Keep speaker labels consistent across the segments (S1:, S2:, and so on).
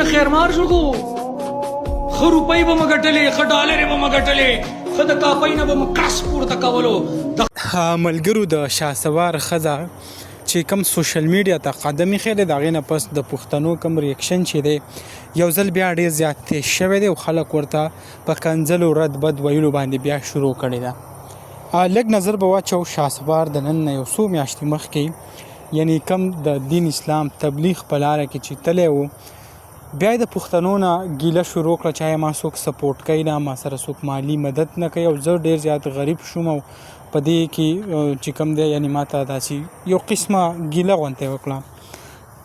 S1: مې خیرمار شو خو ښه روپۍ به مې ګټلې، ښه ډالرې به مې ګټلې، ښه د کاپۍ نه به مې کس پورته کولو.
S2: ملګرو د شهسوار ښځه چې کوم سوشل میډیا ته قدم ایښی دی د هغې نه پس د پښتنو کوم ریاکشن چې دی یو ځل بیا ډېر زیات تیز شوی دی او خلک ورته په کنځلو رد بد ویلو باندې بیا شروع کړې ده. لږ نظر به واچو شهسوار د نن نه یو څو میاشتې مخکې یعنی کم د دین اسلام تبلیغ په لاره کې چې تللی و بیا یې د پښتنو نه ګیله شروع کړه چې ما څوک سپورټ کوي نه، ما سره څوک مالي مدد نه کوي او زه ډېر زیات غریب شوم او په دې کې چې کوم دی یعنی ما ته داسې یو قسمه ګیله غونته وکړه.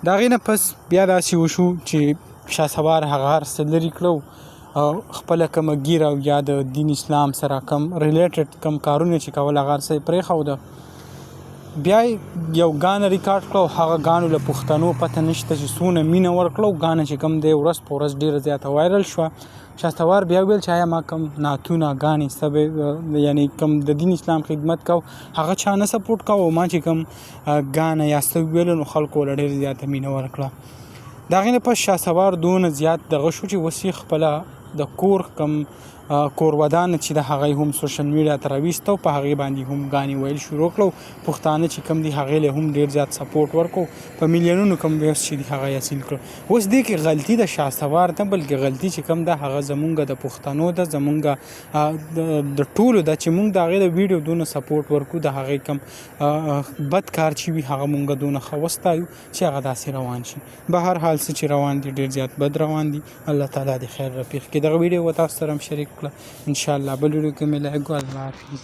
S2: د هغې نه پس بیا داسې وشو چې شهسوار هغه هر څه لرې کړو او خپله کومه ګیره او یا د دین اسلام سره کم ریلیټډ کم کارونه چې کول هغه هر څه یې پرېښوده. بیا یو ګانه ریکارډ کړه او هغه ګانو له پښتنو پته نشته چې څونه مینه ورکړه او ګانه چې کوم دی ورځ په ورځ ډېره زیاته وایرل شوه. شهسوار بیا ویل چې آیا ما کوم نعتونه ګانې سبې یعنی کوم د دین اسلام خدمت کو هغه چا نه سپورټ کوه او ما چې کوم ګانه یا څه ویلو نو خلکو له ډېره زیاته مینه ورکړه. د هغې نه پس شهسوار دونه زیات دغه شو چې اوس یې خپله د کور کم کور ودان چې د هغې هم سوشل میډیا ته راویسته او په هغې باندې هم ګانې ویل شروع کړو. پښتانه چې کوم دي هغې له هم ډېر زیات سپورټ ورکړو، په میلیونونو کوم ویوز چې دي هغه یې حاصل کړو. اوس دې کې غلطي د شهسوار نه بلکې غلطي چې کوم ده هغه زمونږ د پښتنو ده، زمونږ د ټولو ده چې مونږ د هغې د ویډیو دونه سپورټ ورکړو، د هغې کوم بد کار چې وي هغه مونږ دونه ښه وستایو چې هغه داسې روان شي. به هر حال څه چې روان دي ډېر زیات بد روان دي. الله تعالی دې خیر رفیق کړي. دغه ویډیو به تاسو سره هم شریک کړه انشاءالله. بل ویډیو کې مې لایک کړو. الله حافظ.